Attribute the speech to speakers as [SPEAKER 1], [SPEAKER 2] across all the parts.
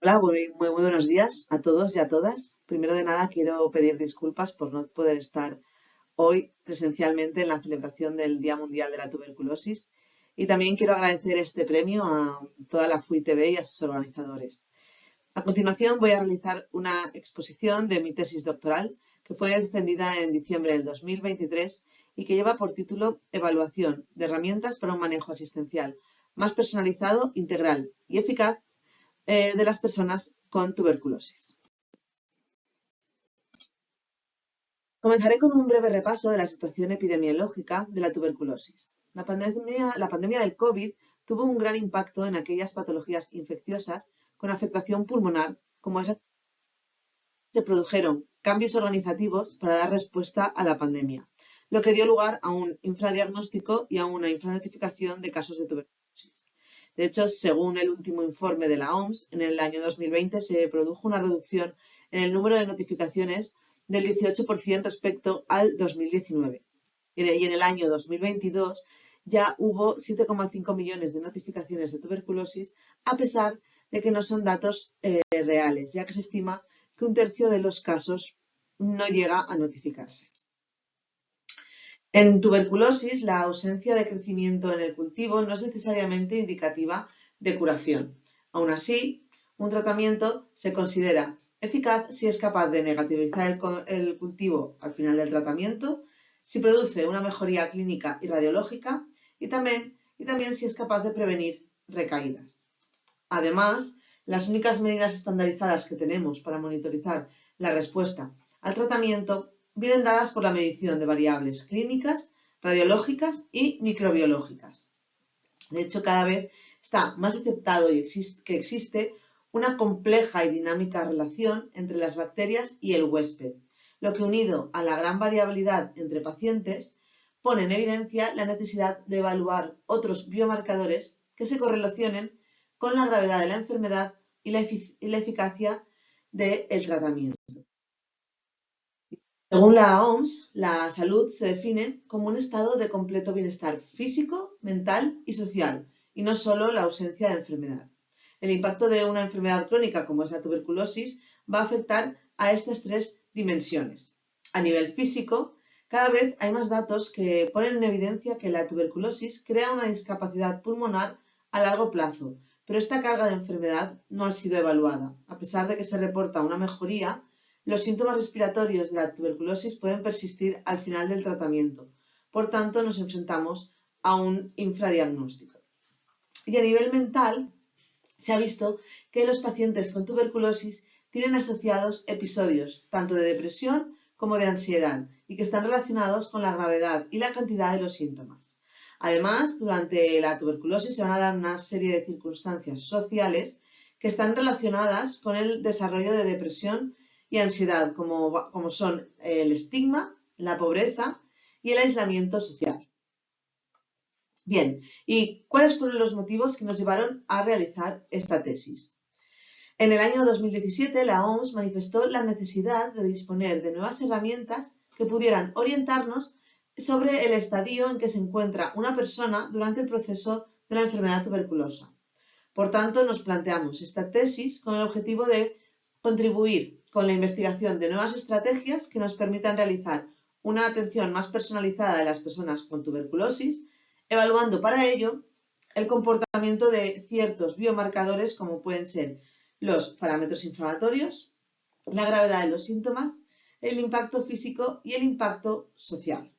[SPEAKER 1] Hola, muy buenos días a todos y a todas. Primero de nada, quiero pedir disculpas por no poder estar hoy presencialmente en la celebración del Día Mundial de la Tuberculosis y también quiero agradecer este premio a toda la FUI-TV y a sus organizadores. A continuación voy a realizar una exposición de mi tesis doctoral que fue defendida en diciembre del 2023 y que lleva por título Evaluación de herramientas para un manejo asistencial más personalizado, integral y eficaz de las personas con tuberculosis. Comenzaré con un breve repaso de la situación epidemiológica de la tuberculosis. La pandemia del COVID tuvo un gran impacto en aquellas patologías infecciosas con afectación pulmonar, como esas se produjeron cambios organizativos para dar respuesta a la pandemia, lo que dio lugar a un infradiagnóstico y a una infranotificación de casos de tuberculosis. De hecho, según el último informe de la OMS, en el año 2020 se produjo una reducción en el número de notificaciones del 18% respecto al 2019. Y en el año 2022 ya hubo 7,5 millones de notificaciones de tuberculosis, a pesar de que no son datos reales, ya que se estima que un tercio de los casos no llega a notificarse. En tuberculosis, la ausencia de crecimiento en el cultivo no es necesariamente indicativa de curación. Aún así, un tratamiento se considera eficaz si es capaz de negativizar el cultivo al final del tratamiento, si produce una mejoría clínica y radiológica y también si es capaz de prevenir recaídas. Además, las únicas medidas estandarizadas que tenemos para monitorizar la respuesta al tratamiento vienen dadas por la medición de variables clínicas, radiológicas y microbiológicas. De hecho, cada vez está más aceptado que existe una compleja y dinámica relación entre las bacterias y el huésped, lo que unido a la gran variabilidad entre pacientes pone en evidencia la necesidad de evaluar otros biomarcadores que se correlacionen con la gravedad de la enfermedad y la eficacia del tratamiento. Según la OMS, la salud se define como un estado de completo bienestar físico, mental y social, y no solo la ausencia de enfermedad. El impacto de una enfermedad crónica como es la tuberculosis va a afectar a estas tres dimensiones. A nivel físico, cada vez hay más datos que ponen en evidencia que la tuberculosis crea una discapacidad pulmonar a largo plazo, pero esta carga de enfermedad no ha sido evaluada. A pesar de que se reporta una mejoría, los síntomas respiratorios de la tuberculosis pueden persistir al final del tratamiento. Por tanto, nos enfrentamos a un infradiagnóstico. Y a nivel mental, se ha visto que los pacientes con tuberculosis tienen asociados episodios tanto de depresión como de ansiedad y que están relacionados con la gravedad y la cantidad de los síntomas. Además, durante la tuberculosis se van a dar una serie de circunstancias sociales que están relacionadas con el desarrollo de depresión y ansiedad, como son el estigma, la pobreza y el aislamiento social. Bien, ¿y cuáles fueron los motivos que nos llevaron a realizar esta tesis? En el año 2017, la OMS manifestó la necesidad de disponer de nuevas herramientas que pudieran orientarnos sobre el estadio en que se encuentra una persona durante el proceso de la enfermedad tuberculosa. Por tanto, nos planteamos esta tesis con el objetivo de contribuir con la investigación de nuevas estrategias que nos permitan realizar una atención más personalizada de las personas con tuberculosis, evaluando para ello el comportamiento de ciertos biomarcadores como pueden ser los parámetros inflamatorios, la gravedad de los síntomas, el impacto físico y el impacto social.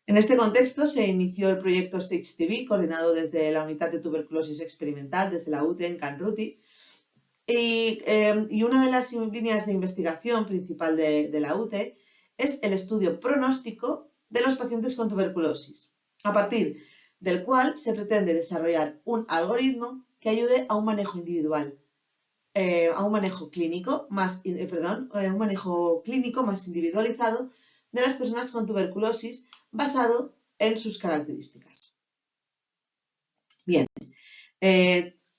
[SPEAKER 1] En este contexto se inició el proyecto STAGE-TB, coordinado desde la Unidad de Tuberculosis Experimental, desde la UTE en Canruti, y una de las líneas de investigación principal de la UTE es el estudio pronóstico de los pacientes con tuberculosis, a partir del cual se pretende desarrollar un algoritmo que ayude a un manejo individual, a un manejo clínico más individualizado de las personas con tuberculosis basado en sus características. Bien,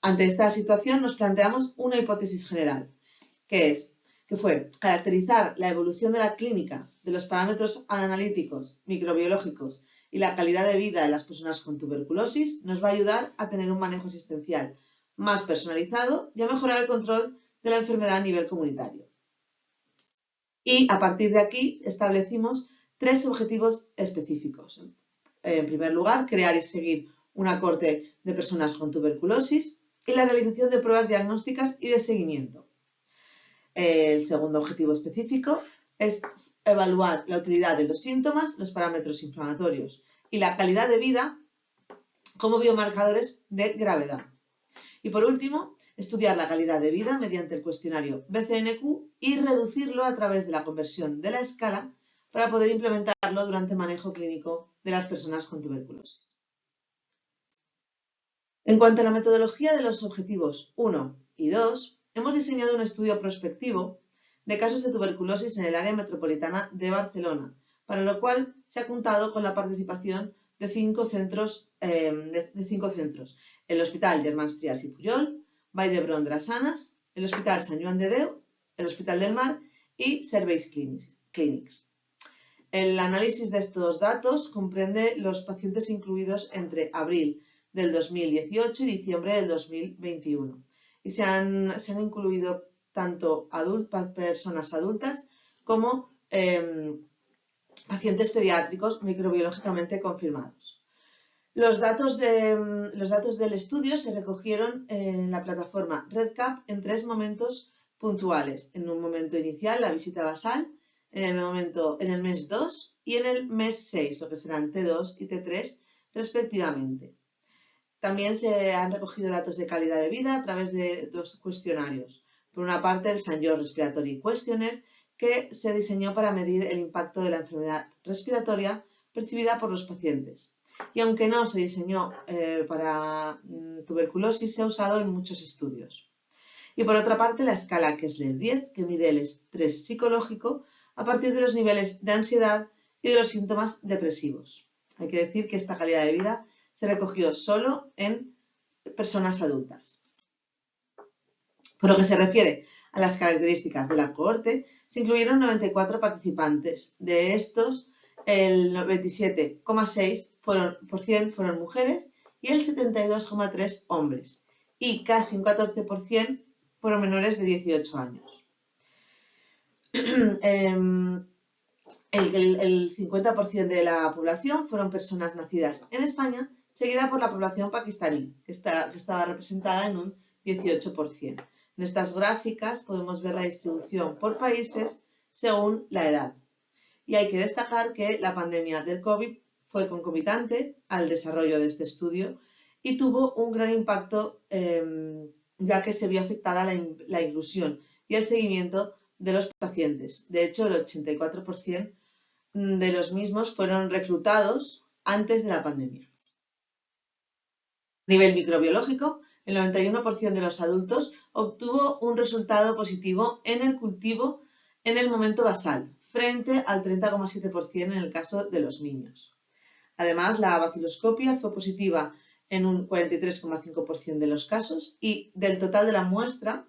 [SPEAKER 1] ante esta situación nos planteamos una hipótesis general, que fue caracterizar la evolución de la clínica de los parámetros analíticos, microbiológicos y la calidad de vida de las personas con tuberculosis nos va a ayudar a tener un manejo asistencial más personalizado y a mejorar el control de la enfermedad a nivel comunitario. Y a partir de aquí establecimos 3 objetivos específicos. En primer lugar, crear y seguir una cohorte de personas con tuberculosis y la realización de pruebas diagnósticas y de seguimiento. El segundo objetivo específico es evaluar la utilidad de los síntomas, los parámetros inflamatorios y la calidad de vida como biomarcadores de gravedad. Y por último, estudiar la calidad de vida mediante el cuestionario BCNQ y reducirlo a través de la conversión de la escala para poder implementarlo durante el manejo clínico de las personas con tuberculosis. En cuanto a la metodología de los objetivos 1 y 2, hemos diseñado un estudio prospectivo de casos de tuberculosis en el área metropolitana de Barcelona, para lo cual se ha contado con la participación de 5 centros, el Hospital Germans Trias i Pujol, Vall d'Hebron Drassanes, el Hospital Sant Joan de Déu, el Hospital del Mar y Serveis Clínics. El análisis de estos datos comprende los pacientes incluidos entre abril del 2018 y diciembre del 2021 y se han incluido tanto personas adultas como pacientes pediátricos microbiológicamente confirmados. Los datos del estudio se recogieron en la plataforma REDCap en 3 momentos puntuales. En un momento inicial, la visita basal, en el mes 2 y en el mes 6, lo que serán T2 y T3 respectivamente. También se han recogido datos de calidad de vida a través de 2 cuestionarios. Por una parte, el St. George Respiratory Questionnaire, que se diseñó para medir el impacto de la enfermedad respiratoria percibida por los pacientes. Y aunque no se diseñó para tuberculosis, se ha usado en muchos estudios. Y por otra parte, la escala Kessler-10, que mide el estrés psicológico a partir de los niveles de ansiedad y de los síntomas depresivos. Hay que decir que esta calidad de vida se recogió solo en personas adultas. Por lo que se refiere a las características de la cohorte, se incluyeron 94 participantes. De estos, el 97,6% fueron mujeres y el 72,3% hombres, y casi un 14% fueron menores de 18 años. El 50% de la población fueron personas nacidas en España, seguida por la población pakistaní, que estaba representada en un 18%. En estas gráficas podemos ver la distribución por países según la edad. Y hay que destacar que la pandemia del COVID fue concomitante al desarrollo de este estudio y tuvo un gran impacto ya que se vio afectada la inclusión y el seguimiento de los pacientes. De hecho, el 84% de los mismos fueron reclutados antes de la pandemia. A nivel microbiológico, el 91% de los adultos obtuvo un resultado positivo en el cultivo en el momento basal, frente al 30,7% en el caso de los niños. Además, la baciloscopia fue positiva en un 43,5% de los casos y del total de la muestra,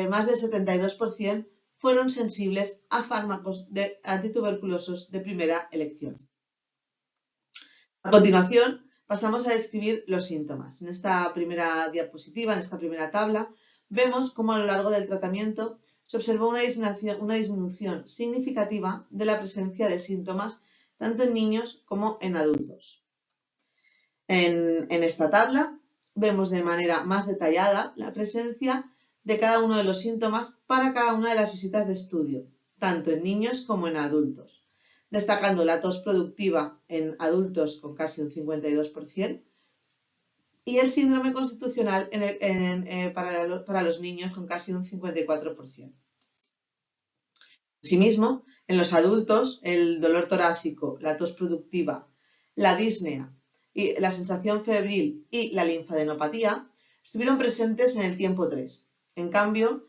[SPEAKER 1] más del 72% fueron sensibles a fármacos antituberculosos de primera elección. A continuación, pasamos a describir los síntomas. En esta primera diapositiva, en esta primera tabla, vemos cómo a lo largo del tratamiento se observó una disminución significativa de la presencia de síntomas tanto en niños como en adultos. En esta tabla vemos de manera más detallada la presencia de cada uno de los síntomas para cada una de las visitas de estudio, tanto en niños como en adultos, destacando la tos productiva en adultos con casi un 52% y el síndrome constitucional para los niños con casi un 54%. Asimismo, en los adultos, el dolor torácico, la tos productiva, la disnea, y la sensación febril y la linfadenopatía estuvieron presentes en el tiempo 3. En cambio,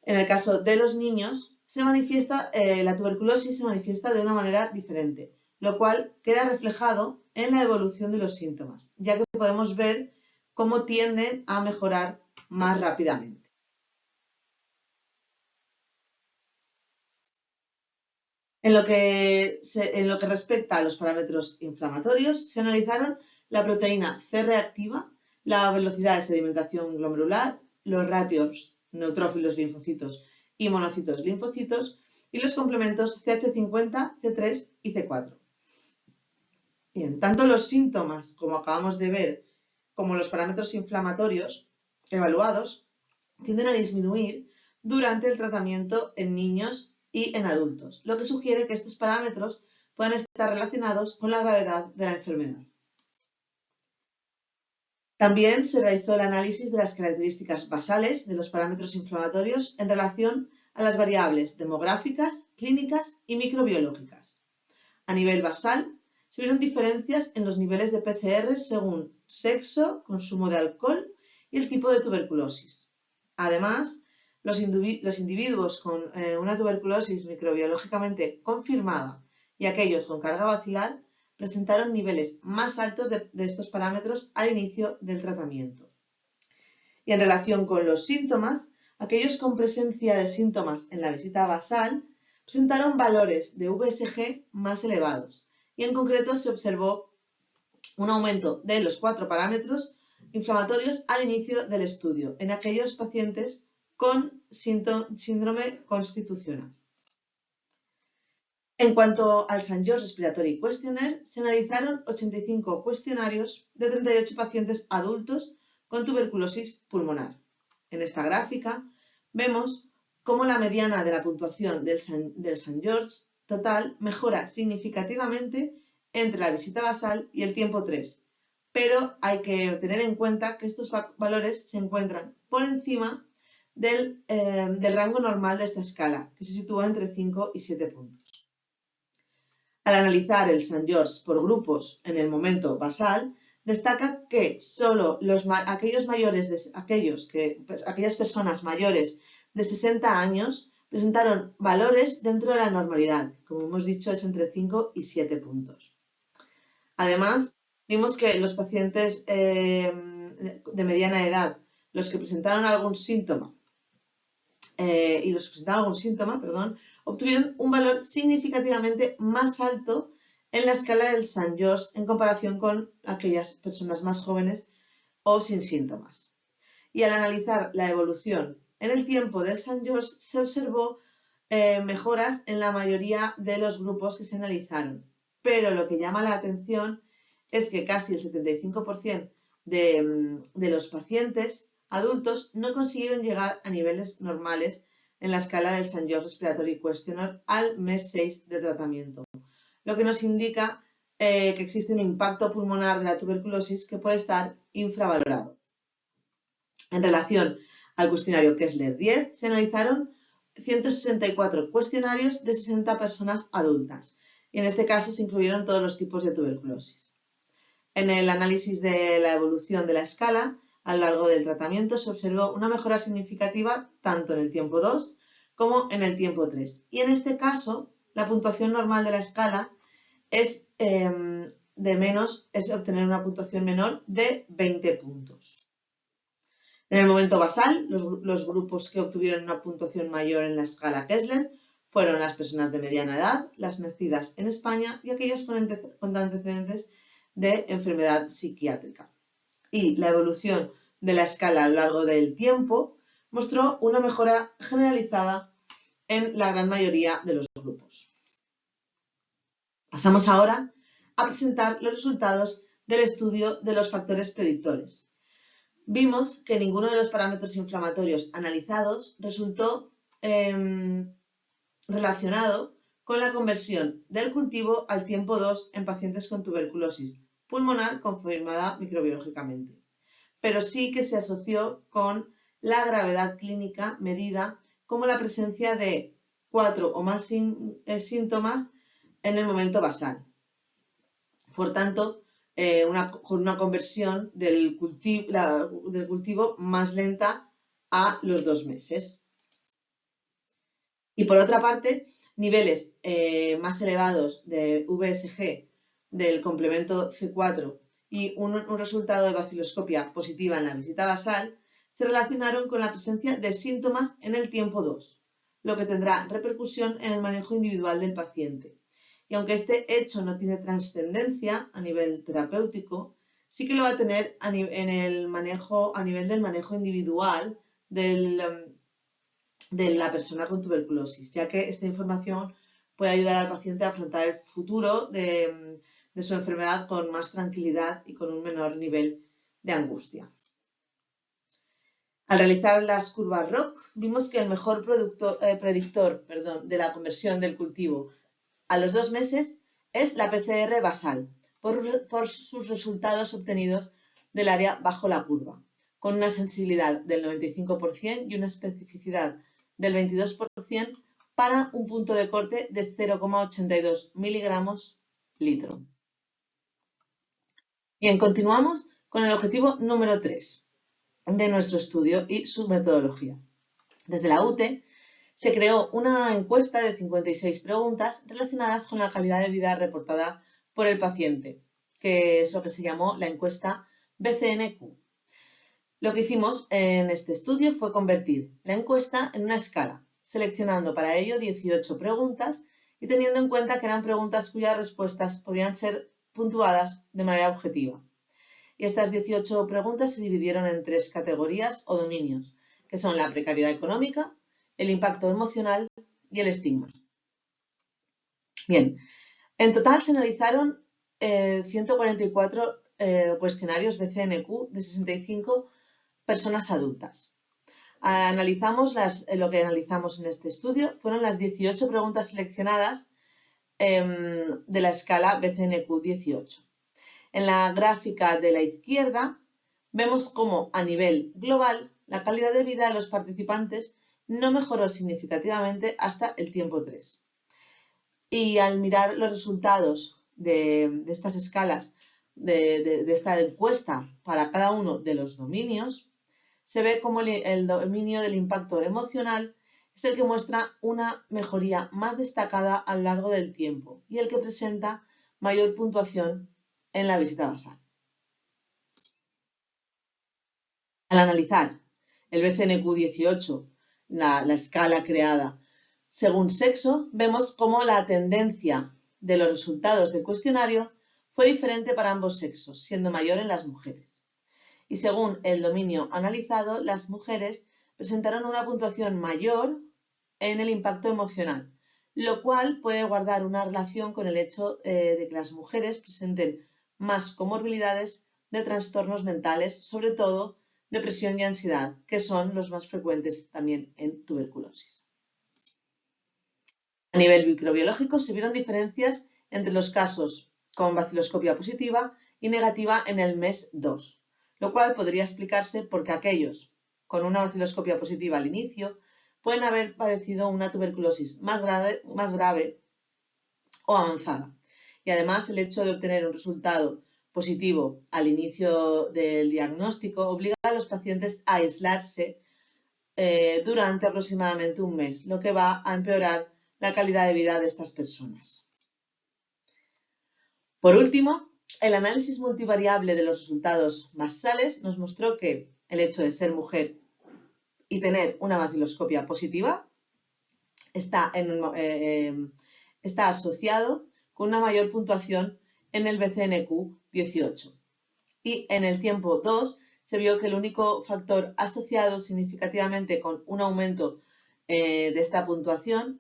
[SPEAKER 1] en el caso de los niños, la tuberculosis se manifiesta de una manera diferente, lo cual queda reflejado en la evolución de los síntomas, ya que podemos ver cómo tienden a mejorar más rápidamente. En lo que respecta a los parámetros inflamatorios, se analizaron la proteína C reactiva, la velocidad de sedimentación glomerular, los ratios neutrófilos linfocitos y monocitos linfocitos y los complementos CH50, C3 y C4. Bien, tanto los síntomas, como acabamos de ver, como los parámetros inflamatorios evaluados tienden a disminuir durante el tratamiento en niños y en adultos, lo que sugiere que estos parámetros puedan estar relacionados con la gravedad de la enfermedad. También se realizó el análisis de las características basales de los parámetros inflamatorios en relación a las variables demográficas, clínicas y microbiológicas. A nivel basal, se vieron diferencias en los niveles de PCR según sexo, consumo de alcohol y el tipo de tuberculosis. Además, los individuos con una tuberculosis microbiológicamente confirmada y aquellos con carga bacilar presentaron niveles más altos de estos parámetros al inicio del tratamiento. Y en relación con los síntomas, aquellos con presencia de síntomas en la visita basal presentaron valores de VSG más elevados y en concreto se observó un aumento de los 4 parámetros inflamatorios al inicio del estudio en aquellos pacientes con síndrome constitucional. En cuanto al St. George Respiratory Questionnaire, se analizaron 85 cuestionarios de 38 pacientes adultos con tuberculosis pulmonar. En esta gráfica vemos cómo la mediana de la puntuación del St. George total mejora significativamente entre la visita basal y el tiempo 3, pero hay que tener en cuenta que estos valores se encuentran por encima del rango normal de esta escala, que se sitúa entre 5 y 7 puntos. Al analizar el St. George por grupos en el momento basal, destaca que solo aquellas personas mayores de 60 años presentaron valores dentro de la normalidad, que como hemos dicho es entre 5 y 7 puntos. Además, vimos que los pacientes de mediana edad, los que presentaron algún síntoma, obtuvieron un valor significativamente más alto en la escala del St. George en comparación con aquellas personas más jóvenes o sin síntomas. Y al analizar la evolución en el tiempo del St. George se observó mejoras en la mayoría de los grupos que se analizaron, pero lo que llama la atención es que casi el 75% de los pacientes adultos no consiguieron llegar a niveles normales en la escala del St. George Respiratory Questionnaire al mes 6 de tratamiento, lo que nos indica que existe un impacto pulmonar de la tuberculosis que puede estar infravalorado. En relación al cuestionario Kessler 10, se analizaron 164 cuestionarios de 60 personas adultas y en este caso se incluyeron todos los tipos de tuberculosis. En el análisis de la evolución de la escala, a lo largo del tratamiento se observó una mejora significativa tanto en el tiempo 2 como en el tiempo 3. Y en este caso, la puntuación normal de la escala es obtener una puntuación menor de 20 puntos. En el momento basal, los grupos que obtuvieron una puntuación mayor en la escala Kessler fueron las personas de mediana edad, las nacidas en España y aquellas con antecedentes de enfermedad psiquiátrica. Y la evolución de la escala a lo largo del tiempo mostró una mejora generalizada en la gran mayoría de los grupos. Pasamos ahora a presentar los resultados del estudio de los factores predictores. Vimos que ninguno de los parámetros inflamatorios analizados resultó relacionado con la conversión del cultivo al tiempo 2 en pacientes con tuberculosis pulmonar confirmada microbiológicamente, pero sí que se asoció con la gravedad clínica medida como la presencia de 4 o más síntomas en el momento basal. Por tanto, con una conversión del cultivo más lenta a los 2 meses. Y por otra parte, niveles más elevados de VSG del complemento C4 y un resultado de baciloscopia positiva en la visita basal se relacionaron con la presencia de síntomas en el tiempo 2, lo que tendrá repercusión en el manejo individual del paciente. Y aunque este hecho no tiene trascendencia a nivel terapéutico, sí que lo va a tener a nivel del manejo individual de la persona con tuberculosis, ya que esta información puede ayudar al paciente a afrontar el futuro de su enfermedad con más tranquilidad y con un menor nivel de angustia. Al realizar las curvas ROC, vimos que el mejor predictor de la conversión del cultivo a los 2 meses es la PCR basal, por sus resultados obtenidos del área bajo la curva, con una sensibilidad del 95% y una especificidad del 22% para un punto de corte de 0,82 miligramos litro. Bien, continuamos con el objetivo número 3 de nuestro estudio y su metodología. Desde la UTE se creó una encuesta de 56 preguntas relacionadas con la calidad de vida reportada por el paciente, que es lo que se llamó la encuesta BCNQ. Lo que hicimos en este estudio fue convertir la encuesta en una escala, seleccionando para ello 18 preguntas y teniendo en cuenta que eran preguntas cuyas respuestas podían ser puntuadas de manera objetiva. Y estas 18 preguntas se dividieron en 3 categorías o dominios, que son la precariedad económica, el impacto emocional y el estigma. Bien, en total se analizaron 144 cuestionarios BCNQ de 65 personas adultas. Lo que analizamos en este estudio fueron las 18 preguntas seleccionadas de la escala BCNQ 18. En la gráfica de la izquierda vemos cómo a nivel global la calidad de vida de los participantes no mejoró significativamente hasta el tiempo 3. Y al mirar los resultados de estas escalas, de esta encuesta para cada uno de los dominios, se ve como el dominio del impacto emocional es el que muestra una mejoría más destacada a lo largo del tiempo y el que presenta mayor puntuación en la visita basal. Al analizar el BCNQ 18, la escala creada según sexo, vemos cómo la tendencia de los resultados del cuestionario fue diferente para ambos sexos, siendo mayor en las mujeres. Y según el dominio analizado, las mujeres presentaron una puntuación mayor en el impacto emocional, lo cual puede guardar una relación con el hecho de que las mujeres presenten más comorbilidades de trastornos mentales, sobre todo depresión y ansiedad, que son los más frecuentes también en tuberculosis. A nivel microbiológico se vieron diferencias entre los casos con baciloscopia positiva y negativa en el mes 2, lo cual podría explicarse porque aquellos con una baciloscopia positiva al inicio pueden haber padecido una tuberculosis más grave o avanzada. Y además el hecho de obtener un resultado positivo al inicio del diagnóstico obliga a los pacientes a aislarse durante aproximadamente un mes, lo que va a empeorar la calidad de vida de estas personas. Por último, el análisis multivariable de los resultados basales nos mostró que el hecho de ser mujer y tener una baciloscopia positiva está asociado con una mayor puntuación en el BCNQ 18. Y en el tiempo 2 se vio que el único factor asociado significativamente con un aumento de esta puntuación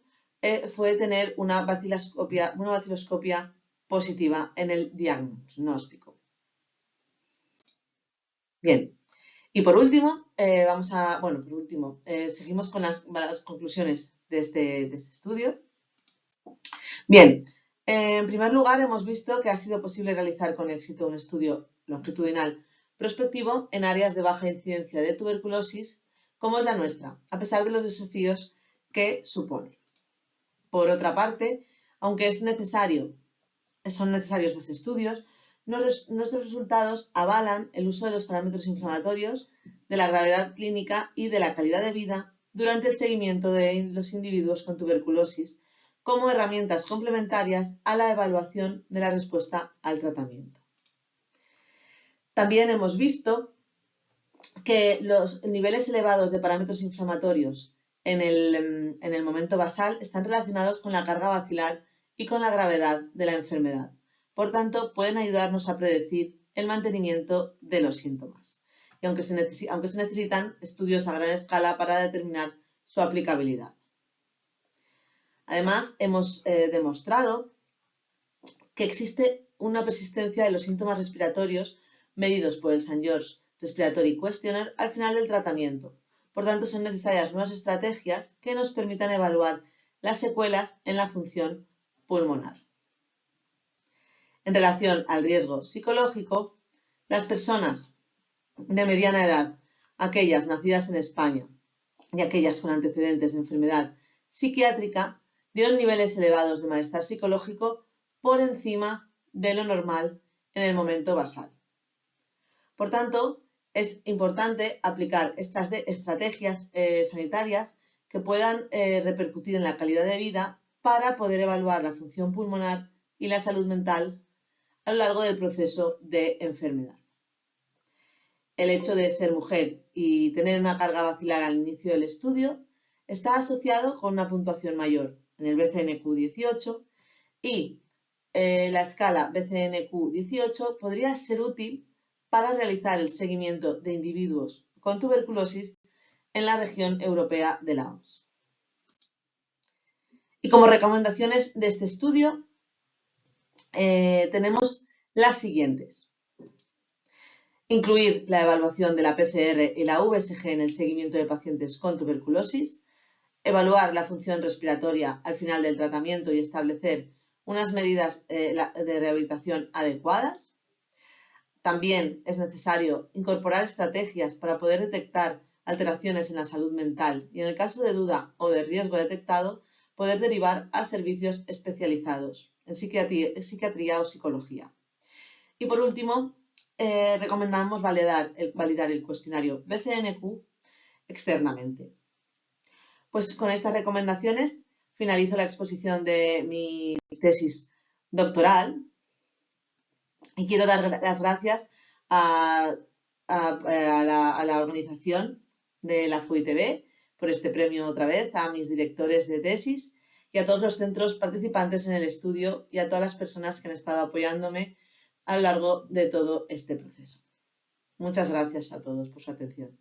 [SPEAKER 1] fue tener una baciloscopia positiva en el diagnóstico. Bien, y por último, seguimos con las conclusiones de este estudio. Bien, en primer lugar hemos visto que ha sido posible realizar con éxito un estudio longitudinal prospectivo en áreas de baja incidencia de tuberculosis como es la nuestra, a pesar de los desafíos que supone. Por otra parte, aunque son necesarios más estudios, nuestros resultados avalan el uso de los parámetros inflamatorios, de la gravedad clínica y de la calidad de vida durante el seguimiento de los individuos con tuberculosis como herramientas complementarias a la evaluación de la respuesta al tratamiento. También hemos visto que los niveles elevados de parámetros inflamatorios en el momento basal están relacionados con la carga bacilar y con la gravedad de la enfermedad. Por tanto, pueden ayudarnos a predecir el mantenimiento de los síntomas, y aunque se necesitan estudios a gran escala para determinar su aplicabilidad. Además, hemos demostrado que existe una persistencia de los síntomas respiratorios medidos por el St. George Respiratory Questionnaire al final del tratamiento. Por tanto, son necesarias nuevas estrategias que nos permitan evaluar las secuelas en la función pulmonar. En relación al riesgo psicológico, las personas de mediana edad, aquellas nacidas en España y aquellas con antecedentes de enfermedad psiquiátrica, dieron niveles elevados de malestar psicológico por encima de lo normal en el momento basal. Por tanto, es importante aplicar estas estrategias sanitarias que puedan repercutir en la calidad de vida para poder evaluar la función pulmonar y la salud mental a lo largo del proceso de enfermedad. El hecho de ser mujer y tener una carga bacilar al inicio del estudio está asociado con una puntuación mayor en el BCNQ-18 y la escala BCNQ-18 podría ser útil para realizar el seguimiento de individuos con tuberculosis en la región europea de la OMS. Y como recomendaciones de este estudio tenemos las siguientes. Incluir la evaluación de la PCR y la VSG en el seguimiento de pacientes con tuberculosis, evaluar la función respiratoria al final del tratamiento y establecer unas medidas de rehabilitación adecuadas. También es necesario incorporar estrategias para poder detectar alteraciones en la salud mental y, en el caso de duda o de riesgo detectado, poder derivar a servicios especializados en psiquiatría o psicología. Y por último, recomendamos validar el cuestionario BCNQ externamente. Pues con estas recomendaciones finalizo la exposición de mi tesis doctoral y quiero dar las gracias a la organización de la FUITB por este premio otra vez, a mis directores de tesis y a todos los centros participantes en el estudio y a todas las personas que han estado apoyándome a lo largo de todo este proceso. Muchas gracias a todos por su atención.